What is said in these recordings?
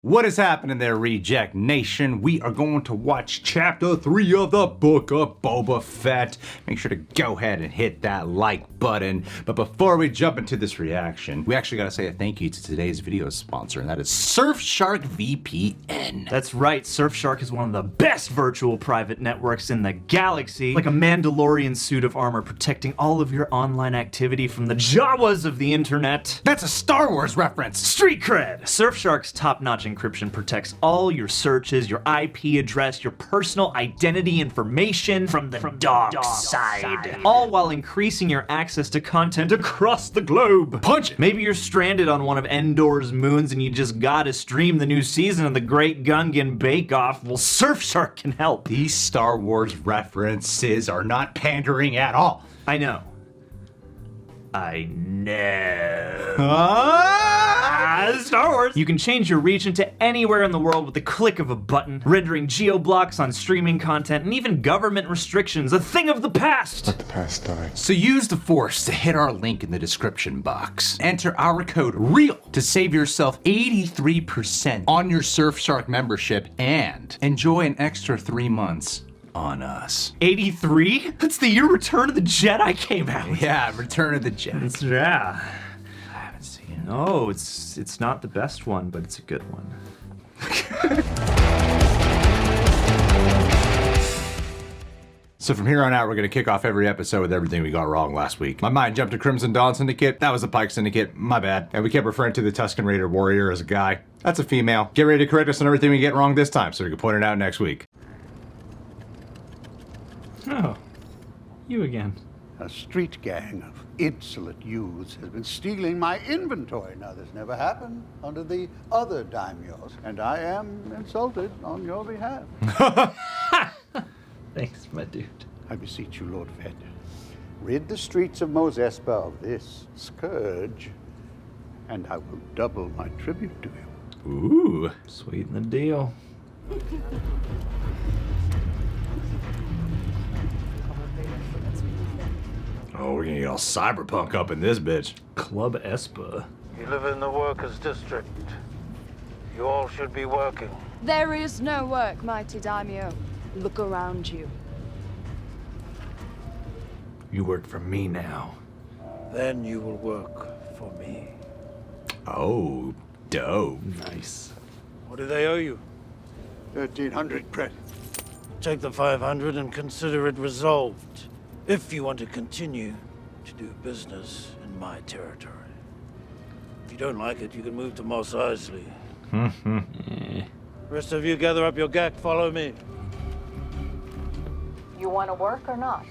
What is happening there, Reject Nation? We are going to watch Chapter 3 of the Book of Boba Fett. Make sure to go ahead and hit that like button. But before we jump into this reaction, we actually gotta say a thank you to today's video sponsor, and that is Surfshark VPN. That's right, Surfshark is one of the best virtual private networks in the galaxy. Like a Mandalorian suit of armor protecting all of your online activity from the Jawas of the internet. That's a Star Wars reference. Street cred! Surfshark's top-notch encryption protects all your searches, your IP address, your personal identity information from the dark side. All while increasing your access to content across the globe. Punch it! Maybe you're stranded on one of Endor's moons and you just gotta stream the new season of the Great Gungan Bake Off. Well, Surfshark can help. These Star Wars references are not pandering at all. I know. Star Wars! You can change your region to anywhere in the world with the click of a button, rendering geo-blocks on streaming content and even government restrictions, a thing of the past! Let the past die. So use the Force to hit our link in the description box. Enter our code REAL to save yourself 83% on your Surfshark membership and enjoy an extra 3 months on us. 83? That's the year Return of the Jedi came out. Yeah, Return of the Jedi. Yeah. I haven't seen it. No, it's not the best one, but it's a good one. So from here on out, we're gonna kick off every episode with everything we got wrong last week. My mind jumped to Krrsantan Syndicate. That was the Pyke Syndicate. My bad. And we kept referring to the Tuskan Raider warrior as a guy. That's a female. Get ready to correct us on everything we get wrong this time so we can point it out next week. Oh, you again. A street gang of insolent youths has been stealing my inventory. Now, this never happened under the other daimyos, and I am insulted on your behalf. Thanks, my dude. I beseech you, Lord Fett, rid the streets of Mos Espa of this scourge, and I will double my tribute to you. Ooh. Sweeten the deal. Oh, we're gonna get all cyberpunk up in this bitch. Club Espa. You live in the workers' district. You all should be working. There is no work, mighty daimyo. Look around you. You work for me now. Then you will work for me. Oh, dope. Nice. What do they owe you? 1,300 credits. Take the 500 and consider it resolved. If you want to continue to do business in my territory. If you don't like it, you can move to Mos Eisley. Rest of you gather up your gack, follow me. You want to work or not?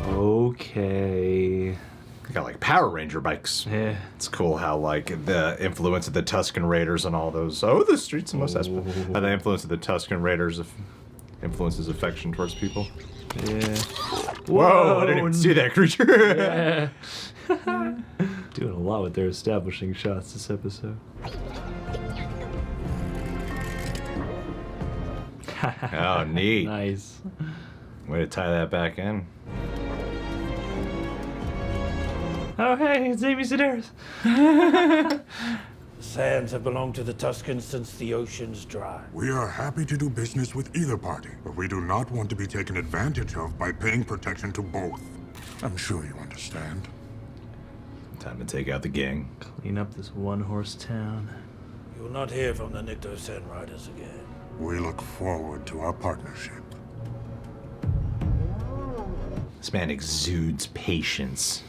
Okay. They got like Power Ranger bikes. Yeah. It's cool how like the influence of the Tuscan Raiders and all those. Oh, the streets of Mos Espa. How the influence of the Tuscan Raiders influences affection towards people. Yeah. Whoa! I didn't even see that creature. Yeah. Doing a lot with their establishing shots this episode. Oh, neat. Nice. Way to tie that back in. Oh, hey, it's Amy Sedaris. The sands have belonged to the Tuscans since the ocean's dry. We are happy to do business with either party, but we do not want to be taken advantage of by paying protection to both. I'm sure you understand. Time to take out the gang. Clean up this one-horse town. You will not hear from the Tuskan Raiders again. We look forward to our partnership. This man exudes patience.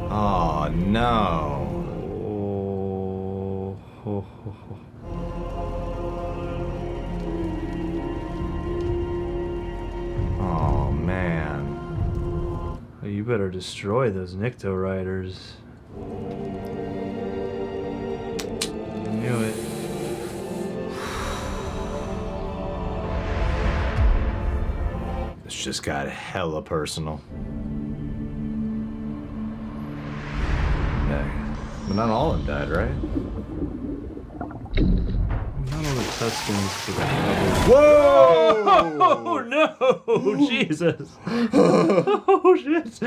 Oh no. Oh man. Well, you better destroy those Nikto Riders. I knew it. This just got hella personal. Yeah. But not all of them died, right? Not all the Tuskens to the Whoa! Oh no! Jesus! Oh shit!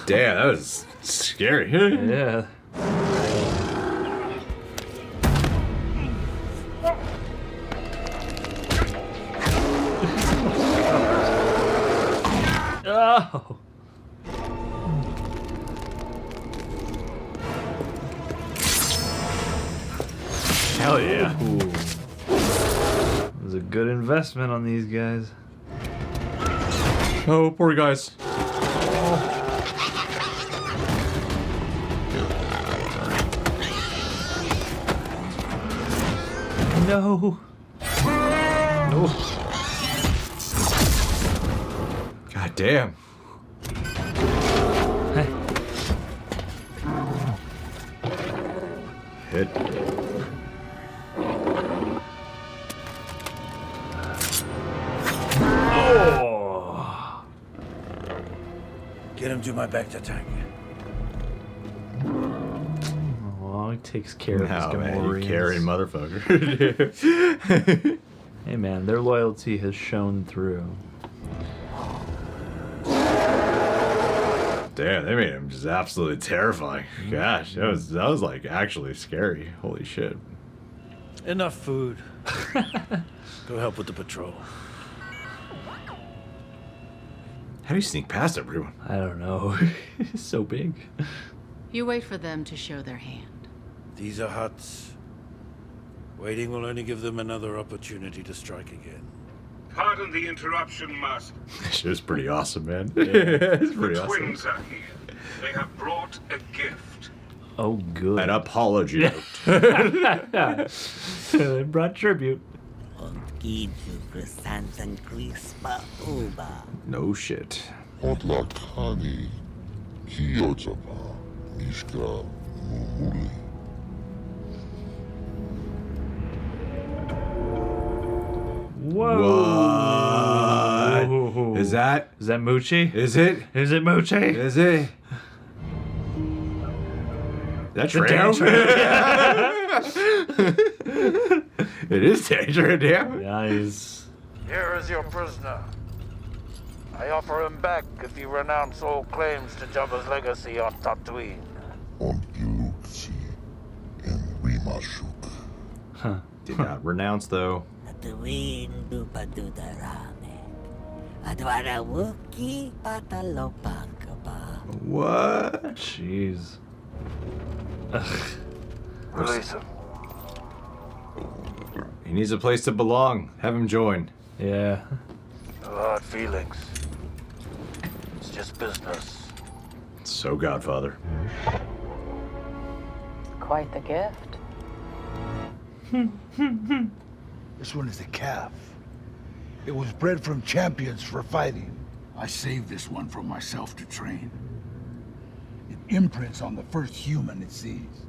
Damn, that was scary. Yeah. Oh. Hell yeah. It was a good investment on these guys. Oh, poor guys. No. God damn. Hit. Oh. Get him to my Bacta tank. Oh, he takes care of his No, man, you Gamorreans. carrying motherfucker. Hey man, their loyalty has shown through. Damn, they made him just absolutely terrifying. Gosh, that was like actually scary. Holy shit. Enough food. Go help with the patrol. How do you sneak past everyone? I don't know. It's so big. You wait for them to show their hand. These are huts. Waiting will only give them another opportunity to strike again. Pardon the interruption, Master. She was pretty awesome, man. It's pretty The awesome. twins are here. They have brought a gift. Oh, good. An apology note. They brought tribute. Krrsantan crispa uba. No shit. Otlakani, Kiyotapa, Mishka, Mumuli. Whoa. What? Is that Moochie? Is it? Is it Moochie? Is it? That's damn It is danger, damn. Nice. Here is your prisoner. I offer him back if you renounce all claims to Jabba's legacy on Tatooine. On Piluxi, and Rimashuk. Did not renounce though. Tatooine dupadudarame. Adwara wuki patalopangkaba. What? Jeez. Release him. He needs a place to belong. Have him join. Yeah. No hard feelings. It's just business. So Godfather. Quite the gift. This one is a calf. It was bred from champions for fighting. I saved this one for myself to train. It imprints on the first human it sees.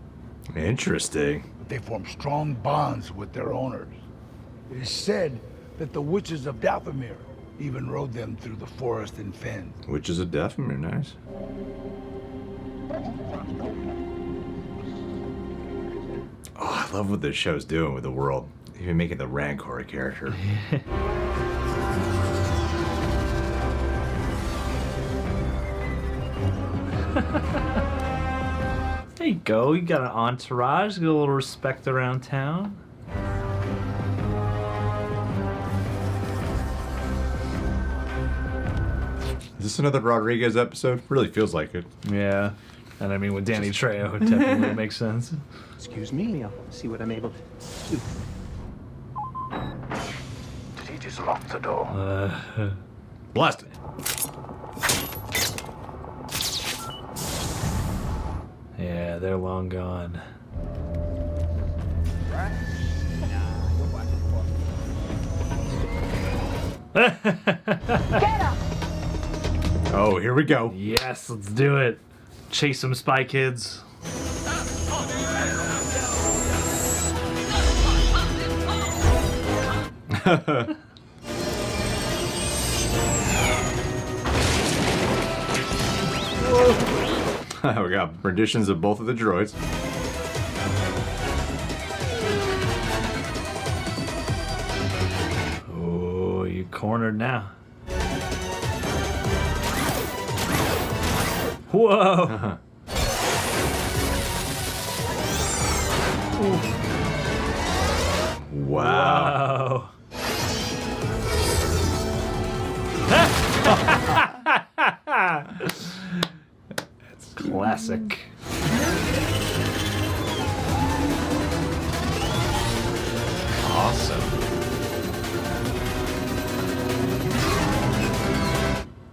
Interesting. But they form strong bonds with their owners. It is said that the witches of Dathomir even rode them through the forest and fens. Which is a Dathomir, nice. Oh, I love what this show's doing with the world. Even making the Rancour a character. There you go. You got an entourage. Get a little respect around town. Is this another Rodriguez episode? Really feels like it. Yeah. And I mean, with Danny Trejo, it definitely makes sense. Excuse me, I'll see what I'm able to do. Did he just lock the door? Blast it. Yeah, they're long gone. Oh, here we go. Yes, let's do it. Chase some Spy Kids. We got renditions of both of the droids. cornered now. Whoa! Wow. That's classic. Awesome.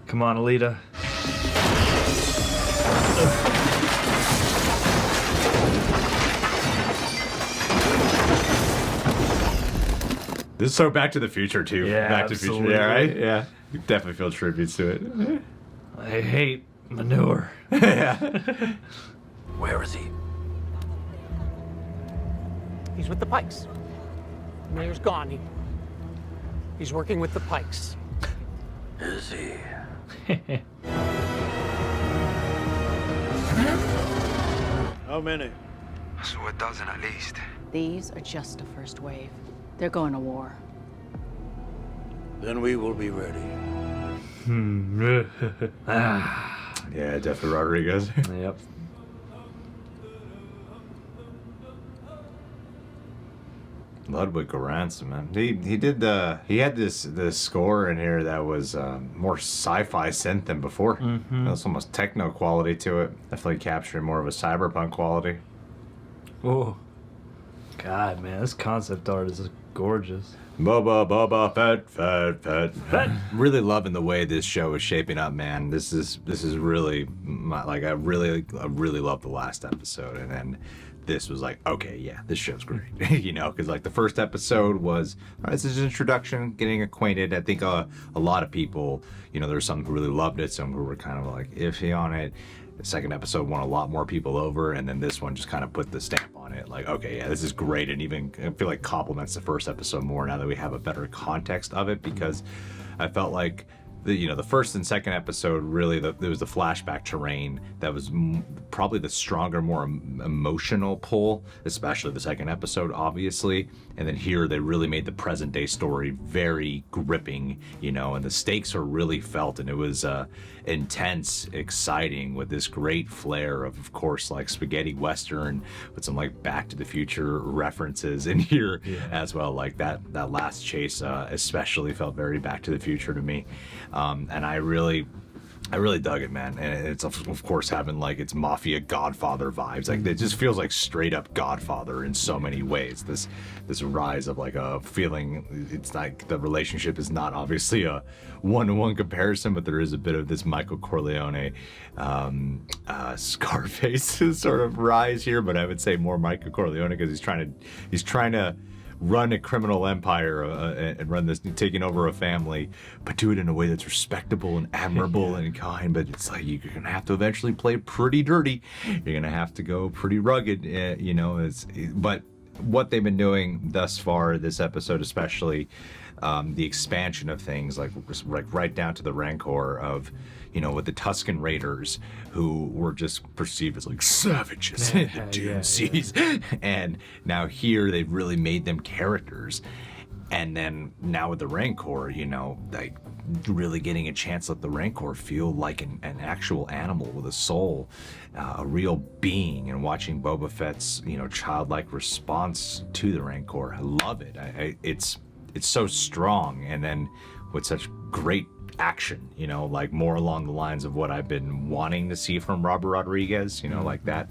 Come on, Alita. This is so Back to the Future too. Yeah, Back to the absolutely. Future. Yeah, right? Yeah. You definitely feel tributes to it. I hate manure. Yeah. Where is he? He's with the Pikes. The mayor's gone. He's working with the Pikes. Is he? How many? So a dozen at least. These are just a first wave. They're going to war. Then we will be ready. Yeah, definitely Rodriguez. Yep. Ludwig Göransson, man. He had this score in here that was more sci-fi synth than before. Mm-hmm. It was almost techno quality to it. Definitely capturing more of a cyberpunk quality. Oh, God, man, this concept art is gorgeous. Boba Fett. Really loving the way this show is shaping up, man. This is really I really love the last episode, and then this was like, okay, yeah, this show's great. You know, because like the first episode was, all right, this is an introduction, getting acquainted. I think a lot of people, you know, there's some who really loved it, some who were kind of like iffy on it. The second episode won a lot more people over, and then this one just kind of put the stamp on it. Like, okay, yeah, this is great, and even I feel like compliments the first episode more now that we have a better context of it, because I felt like the first and second episode really there was the flashback terrain that was probably the stronger, more emotional pull, especially the second episode, obviously. And then here they really made the present day story very gripping, you know, and the stakes are really felt, and it was intense, exciting, with this great flair of course, like spaghetti western with some like Back to the Future references in here as well. Like that last chase especially felt very Back to the Future to me. And I really dug it, man. And it's of course having like its mafia Godfather vibes. Like it just feels like straight up Godfather in so many ways. This rise of like a feeling. It's like the relationship is not obviously a one-to-one comparison, but there is a bit of this Michael Corleone, Scarface sort of rise here. But I would say more Michael Corleone because he's trying to run a criminal empire and run this, taking over a family, but do it in a way that's respectable and admirable and kind. But it's like you're gonna have to eventually play pretty dirty. You're gonna have to go pretty rugged, you know. But what they've been doing thus far, this episode especially, the expansion of things, like right down to the Rancour of, you know, with the Tuskan Raiders, who were just perceived as like savages in the Dune Seas. And now here they've really made them characters. And then now with the Rancour, you know, like really getting a chance to let the Rancour feel like an actual animal with a soul, a real being, and watching Boba Fett's, you know, childlike response to the Rancour. I love it. It's so strong, and then with such great action, you know, like more along the lines of what I've been wanting to see from Robert Rodriguez, you know, like that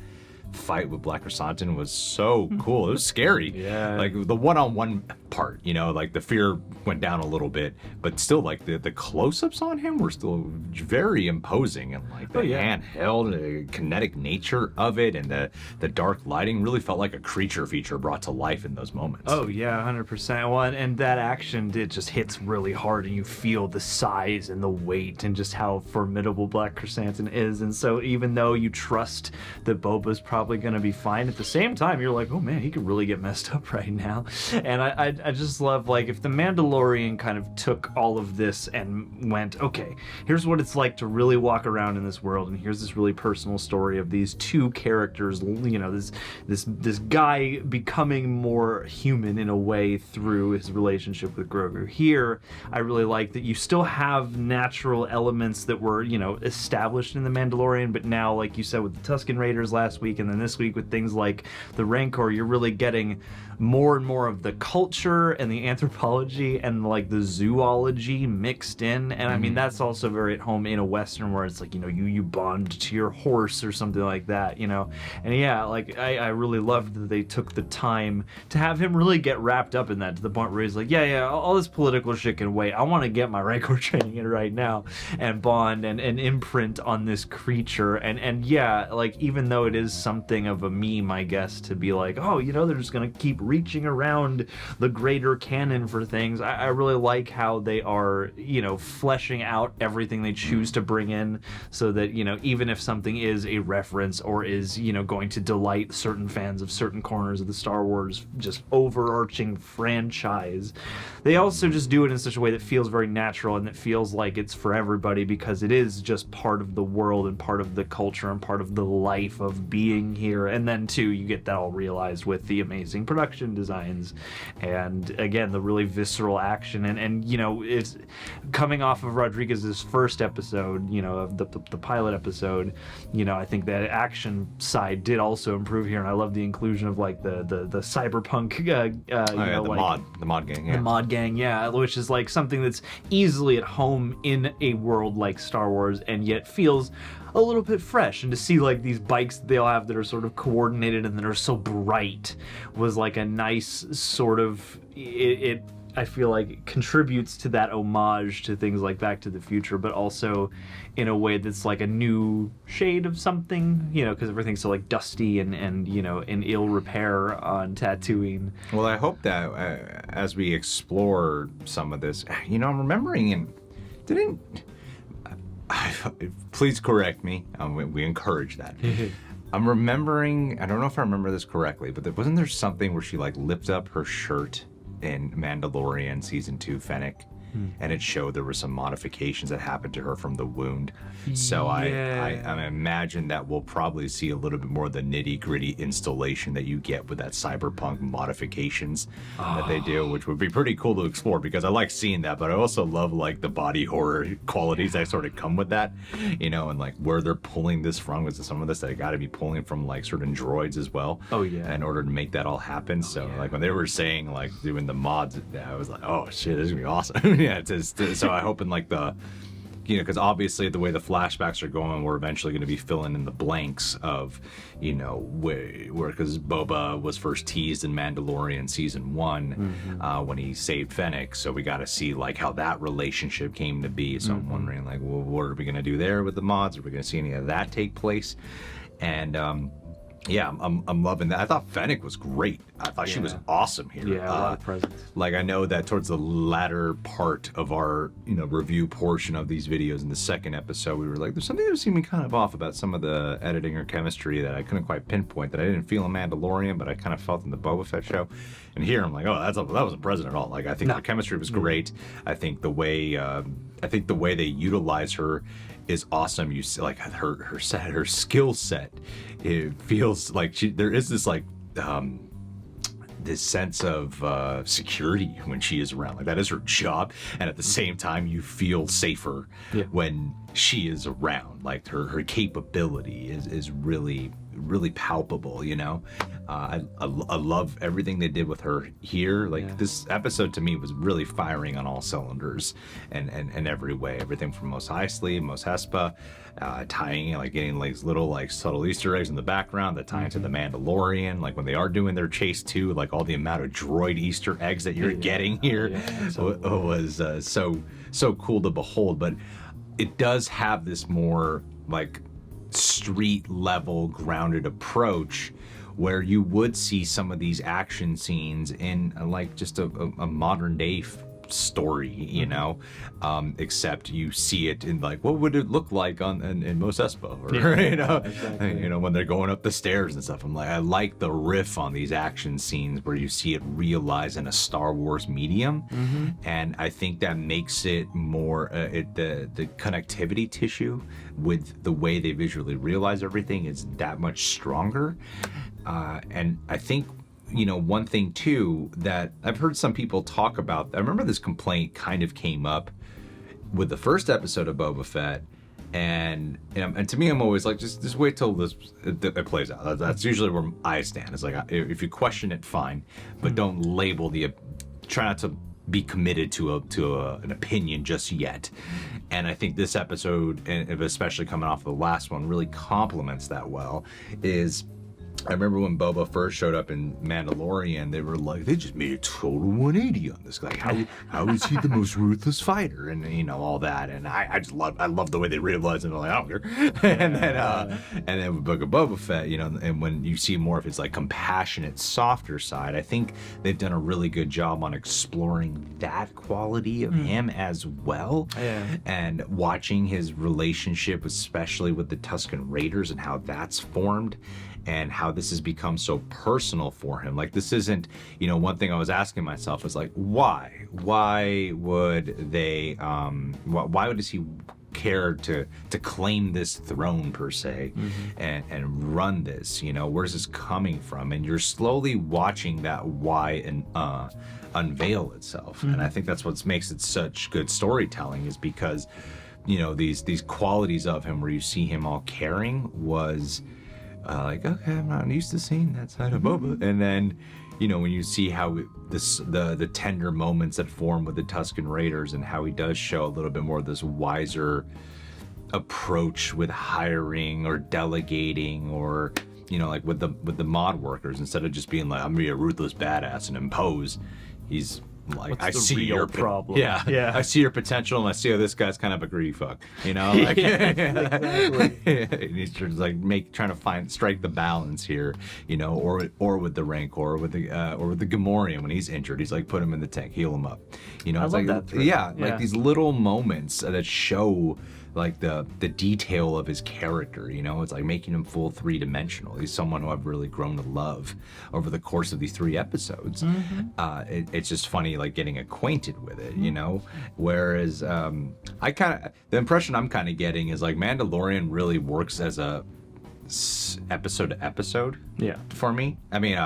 fight with Black Krrsantan was so cool. It was scary. Yeah. Like the one-on-one part, you know, like the fear went down a little bit, but still like the close-ups on him were still very imposing, and like the handheld kinetic nature of it, and the dark lighting really felt like a creature feature brought to life in those moments. Oh yeah, 100%. Well, and that action just hits really hard, and you feel the size and the weight and just how formidable Black Krrsantan is. And so even though you trust that Boba's probably going to be fine, at the same time you're like, oh man, he could really get messed up right now. And I just just love, like, if the Mandalorian kind of took all of this and went, okay, here's what it's like to really walk around in this world, and here's this really personal story of these two characters, you know, this guy becoming more human in a way through his relationship with Grogu. Here, I really like that you still have natural elements that were, you know, established in the Mandalorian, but now, like you said, with the Tuskan Raiders last week, and then this week with things like the Rancour, you're really getting more and more of the culture and the anthropology and like the zoology mixed in. And I mean, that's also very at home in a Western where it's like, you know, you bond to your horse or something like that, you know. And yeah, like I really loved that they took the time to have him really get wrapped up in that, to the point where he's like, yeah, all this political shit can wait. I want to get my Rancour training in right now and bond and imprint on this creature. And yeah, like, even though it is something of a meme, I guess, to be like, oh, you know, they're just gonna keep reaching around the greater canon for things, I really like how they are, you know, fleshing out everything they choose to bring in, so that, you know, even if something is a reference or is, you know, going to delight certain fans of certain corners of the Star Wars just overarching franchise, they also just do it in such a way that feels very natural and that feels like it's for everybody, because it is just part of the world and part of the culture and part of the life of being here. And then too, you get that all realized with the amazing production designs and, again, the really visceral action, and you know, it's coming off of Rodriguez's first episode, you know, of the pilot episode. You know, I think that action side did also improve here, and I love the inclusion of like the cyberpunk the mod gang, which is like something that's easily at home in a world like Star Wars, and yet feels a little bit fresh. And to see like these bikes that they all have that are sort of coordinated and that are so bright was like a nice sort of, it I feel like it contributes to that homage to things like Back to the Future, but also in a way that's like a new shade of something, you know, because everything's so like dusty and you know, in ill repair on Tatooine. Well, I hope that as we explore some of this, you know, I'm remembering, and please correct me. We encourage that. I'm remembering, I don't know if I remember this correctly, but wasn't there something where she like lifted up her shirt in Mandalorian Season 2 Fennec? And it showed there were some modifications that happened to her from the wound. So I imagine that we'll probably see a little bit more of the nitty-gritty installation that you get with that cyberpunk modifications that they do, which would be pretty cool to explore, because I like seeing that, but I also love like the body horror qualities that sort of come with that, you know, and like where they're pulling this from, because some of this they got to be pulling from like certain droids as well. In order to make that all happen. Like when they were saying like doing the mods, I was like, oh shit, this is gonna be awesome. So I hope in like the, you know, because obviously the way the flashbacks are going, we're eventually going to be filling in the blanks of, you know, where because Boba was first teased in Mandalorian Season 1 when he saved Fennec, so we got to see like how that relationship came to be. So I'm wondering like, well, what are we going to do there with the mods? Are we going to see any of that take place? And yeah, I'm loving that. I thought Fennec was great. I thought she was awesome here. Yeah, a lot of presence. Like, I know that towards the latter part of our, you know, review portion of these videos in the second episode, we were like, there's something that was seeming kind of off about some of the editing or chemistry that I couldn't quite pinpoint, that I didn't feel in Mandalorian, but I kind of felt in the Boba Fett show. And here I'm like, oh, that wasn't present at all. Like, I think the chemistry was great. I think the way they utilize her is awesome. You see, like her skill set, it feels like there is this like this sense of security when she is around. Like, that is her job, and at the same time you feel safer when she is around. Like her capability is really palpable, you know. I love everything they did with her here. Like, this episode to me was really firing on all cylinders and every way. Everything from Mos Eisley, Mos Espa, tying, like getting like little like subtle Easter eggs in the background that tie into the Mandalorian. Like when they are doing their chase too, like all the amount of droid Easter eggs that you're getting here was so cool to behold. But it does have this more like street level grounded approach where you would see some of these action scenes in like just a modern day story, you know, except you see it in like, what would it look like in Mos Espa, or you know, exactly. You know, when they're going up the stairs and stuff. I'm like, I like the riff on these action scenes where you see it realized in a Star Wars medium, and I think that makes it more the connectivity tissue with the way they visually realize everything is that much stronger, and I think. You know, one thing too that I've heard some people talk about, I remember this complaint kind of came up with the first episode of Boba Fett, and to me, I'm always like, just wait till it plays out. That's usually where I stand. It's like, if you question it, fine, but don't label try not to be committed to an opinion just yet. And I think this episode, and especially coming off the last one, really complements that well. I remember when Boba first showed up in Mandalorian, they were like, they just made a total 180 on this guy. How is he the most ruthless fighter? And you know, all that. And I love the way they realized it. I'm like, I don't care. And then with Book of Boba Fett, you know, and when you see more of his like compassionate, softer side, I think they've done a really good job on exploring that quality of him as well. Yeah. And watching his relationship, especially with the Tuskan Raiders, and how that's formed. And how this has become so personal for him. Like, this isn't, you know, one thing I was asking myself was like, why? Why would they, why does he care to claim this throne per se, and run this, you know, where's this coming from? And you're slowly watching that why and unveil itself. And I think that's what makes it such good storytelling, is because, you know, these qualities of him where you see him all caring was, like, okay, I'm not used to seeing that side of Boba. And then, you know, when you see how the tender moments that form with the Tuskan Raiders, and how he does show a little bit more of this wiser approach with hiring or delegating, or, you know, like with the mod workers, instead of just being like, I'm gonna be a ruthless badass and impose, he's like, what's I the see real your problem. Yeah, I see your potential, and I see how this guy's kind of a greedy fuck, you know, like, exactly. And he's just like trying to strike the balance here, you know, or with the Rancour, or with the Gamorrean when he's injured, he's like, put him in the tank, heal him up, you know. It's like that like these little moments that show like the detail of his character, you know. It's like making him full three-dimensional. He's someone who I've really grown to love over the course of these 3 episodes. It's just funny, like, getting acquainted with it, you know. Whereas the impression I'm kind of getting is like Mandalorian really works as a episode to episode, for me. I mean,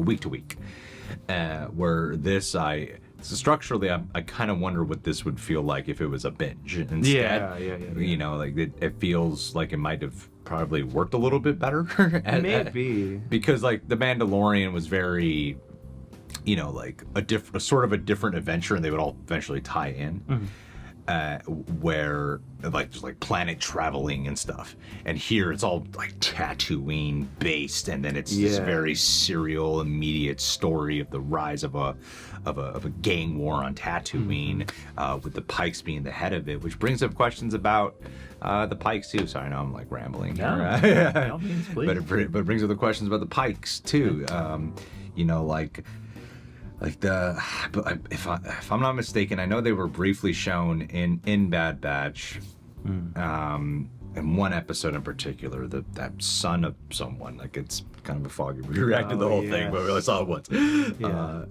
week to week, where this So structurally, I kind of wonder what this would feel like if it was a binge instead. Yeah. You know, like it feels like it might have probably worked a little bit better. Maybe. Because like The Mandalorian was very, you know, like a sort of a different adventure, and they would all eventually tie in. Where like just like planet traveling and stuff, and here it's all like Tatooine based, and then it's this very serial, immediate story of the rise of a gang war on Tatooine, with the Pikes being the head of it, which brings up questions about the Pikes too. Sorry, I know I'm like rambling here. By all means, please. But it brings up the questions about the Pikes too. You know, like if I'm not mistaken, I know they were briefly shown in Bad Batch, in one episode in particular, that son of someone, like, it's kind of a foggy. We reacted to the whole thing, but we only saw it once. I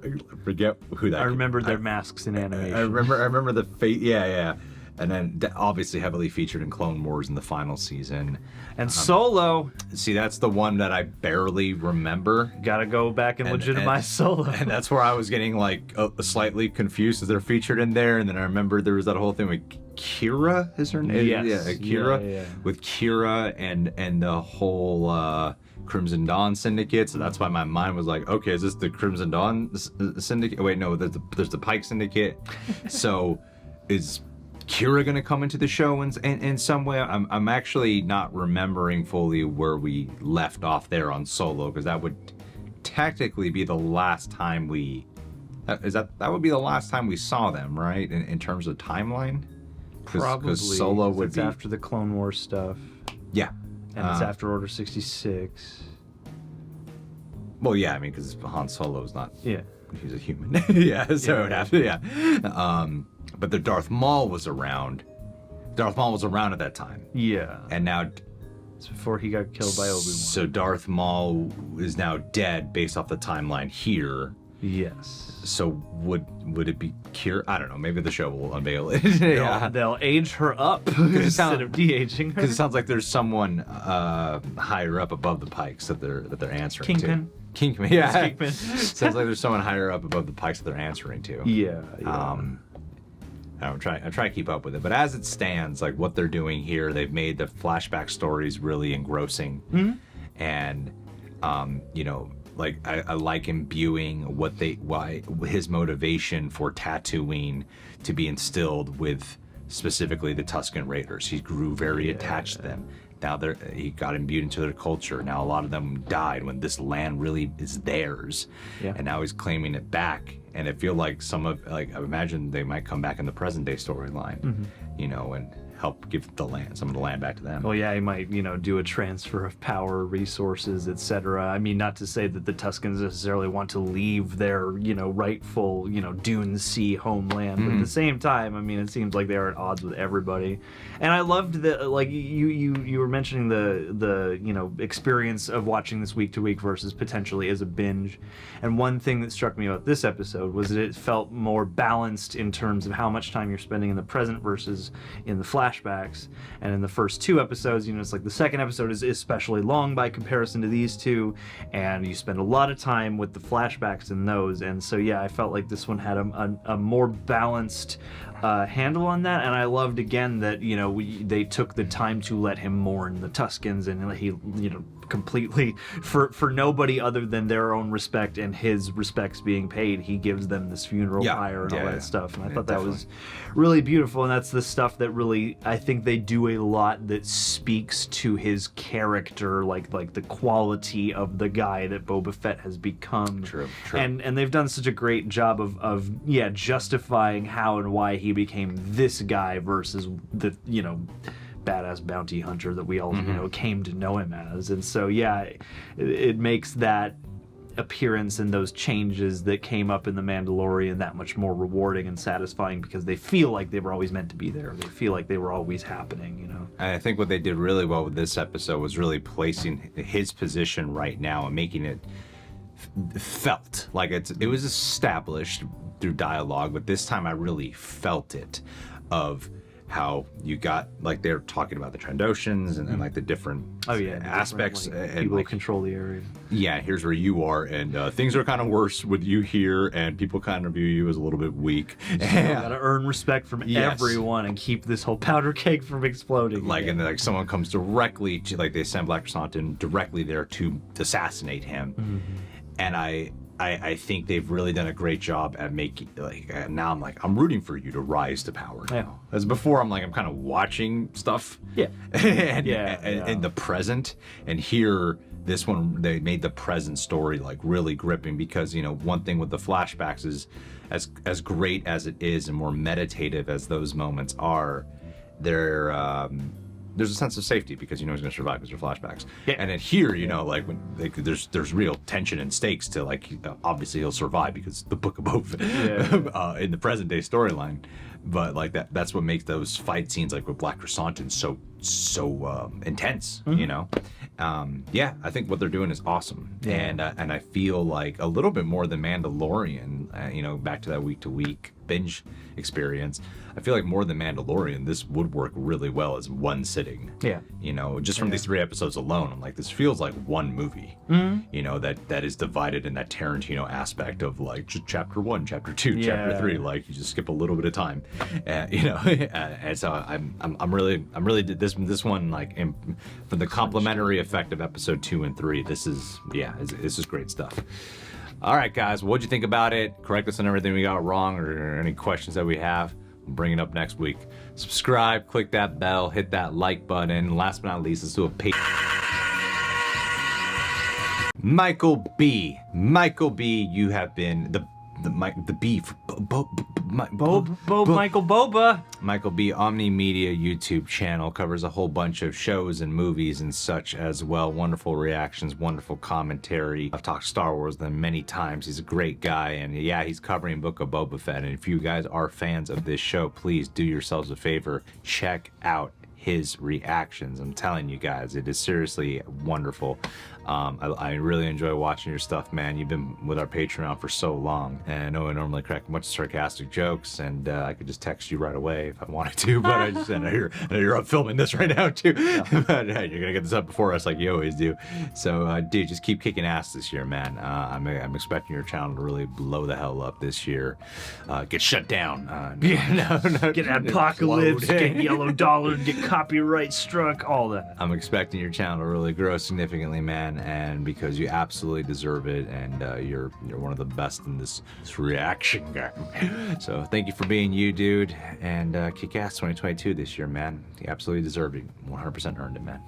forget who that. I remember their masks in animation. I remember the face. Yeah. And then obviously heavily featured in Clone Wars in the final season. And Solo. See, that's the one that I barely remember. Gotta go back and legitimize Solo. And that's where I was getting like slightly confused, as they're featured in there. And then I remember there was that whole thing with Kira, is her name? Yes. Yeah, Kira. Yeah. With Kira and the whole Crimson Dawn Syndicate. So that's why my mind was like, okay, is this the Crimson Dawn Syndicate? Wait, no, there's the Pyke Syndicate. So is Kira gonna come into the show in some way? I'm actually not remembering fully where we left off there on Solo, because that would technically be the last time that would be the last time we saw them, right? In terms of timeline, probably. Because Solo would be after the Clone Wars stuff. Yeah, and it's after Order 66. Well, yeah, I mean, because Han Solo's not he's a human. Yeah, so it would have to, yeah. But the Darth Maul was around. Darth Maul was around at that time. Yeah. And now... It's before he got killed by Obi-Wan. So Darth Maul is now dead based off the timeline here. Yes. So would it be Kira? I don't know. Maybe the show will unveil it. They'll age her up instead of de-aging her. Because it sounds like there's someone higher up above the Pikes that they're answering Kingpin. to. Kingpin. Yeah. Kingpin. Sounds like there's someone higher up above the Pikes that they're answering to. Yeah. I'm trying to keep up with it, but as it stands, like what they're doing here, they've made the flashback stories really engrossing, and you know, like I like imbuing why his motivation for Tatooine to be instilled with specifically the Tuskan Raiders. He grew very attached to them. Now he got imbued into their culture. Now a lot of them died when this land really is theirs, and now he's claiming it back. And I feel like I imagine they might come back in the present day storyline, you know, and help give some of the land back to them. Well, yeah, he might, you know, do a transfer of power, resources, etc. I mean, not to say that the Tuskens necessarily want to leave their, you know, rightful, you know, Dune Sea homeland, but at the same time, I mean, it seems like they are at odds with everybody. And I loved that, like you were mentioning the you know, experience of watching this week to week versus potentially as a binge. And one thing that struck me about this episode was that it felt more balanced in terms of how much time you're spending in the present versus in the flashbacks. And in the first 2 episodes, you know, it's like the second episode is especially long by comparison to these 2, and you spend a lot of time with the flashbacks in those. And so yeah, I felt like this one had a more balanced handle on that. And I loved again that, you know, they took the time to let him mourn the Tuskens, and he, you know, completely for nobody other than their own respect and his respects being paid, he gives them this funeral pyre and all that stuff. And I thought that was really beautiful, and that's the stuff that really, I think they do a lot that speaks to his character, like the quality of the guy that Boba Fett has become. True. And they've done such a great job of justifying how and why he became this guy versus the, you know, badass bounty hunter that we all you know came to know him as. And so yeah, it makes that appearance and those changes that came up in The Mandalorian that much more rewarding and satisfying, because they feel like they were always meant to be there. They feel like they were always happening, you know. And I think what they did really well with this episode was really placing his position right now and making it felt like it was established through dialogue, but this time I really felt it, of how you got, like, they're talking about the Trandoshans and like the different aspects, different, and people like, control the area. Yeah, here's where you are, and things are kind of worse with you here, and people kind of view you as a little bit weak. You gotta earn respect from everyone and keep this whole powder keg from exploding. Like, and then, like, someone comes directly to, like, they send Black Krrsantan directly there to assassinate him, and I think they've really done a great job at making, like, now I'm rooting for you to rise to power now. As before, I'm kind of watching stuff. Yeah. In the present. And here, this one, they made the present story, like, really gripping, because, you know, one thing with the flashbacks is, as great as it is and more meditative as those moments are, there's a sense of safety because you know he's going to survive because they're flashbacks. Yeah. And then here, you know, like, when there's real tension and stakes to, like, obviously he'll survive because the Book of Boba Fett in the present day storyline. But, like, that's what makes those fight scenes, like with Black Krrsantan, so intense. You know. I think what they're doing is awesome. And I feel like a little bit more than Mandalorian. You know, back to that week to week binge experience, I feel like more than Mandalorian, this would work really well as one sitting. Yeah. You know, just from these 3 episodes alone, I'm like, this feels like one movie. You know, that is divided in that Tarantino aspect of, like, just chapter 1, chapter 2, chapter 3. Like, you just skip a little bit of time. You know, and so I'm really this one, like, for the complementary effect of episode 2 and 3. This is great stuff. All right, guys, what'd you think about it? Correct us on everything we got wrong or any questions that we have. We'll bring it up next week. Subscribe, click that bell, hit that like button. And last but not least, let's do a pay. Michael B, you have been the beef. Michael Boba. Michael B. Omni Media YouTube channel covers a whole bunch of shows and movies and such as well. Wonderful reactions, wonderful commentary. I've talked Star Wars with him many times. He's a great guy, and yeah, he's covering Book of Boba Fett. And if you guys are fans of this show, please do yourselves a favor, check out his reactions. I'm telling you guys, it is seriously wonderful. I really enjoy watching your stuff, man. You've been with our Patreon for so long, and I know I normally crack a bunch of sarcastic jokes, and I could just text you right away if I wanted to, but I know you're up filming this right now too. But you're gonna get this up before us like you always do. So dude, just keep kicking ass this year, man. I'm expecting your channel to really blow the hell up this year. Get shut down. Get apocalypse, get yellow dollar, get copyright struck, all that. I'm expecting your channel to really grow significantly, man, and because you absolutely deserve it, and you're one of the best in this reaction game. So thank you for being you, dude, and kick ass 2022 this year, man. You absolutely deserved it. 100% earned it, man.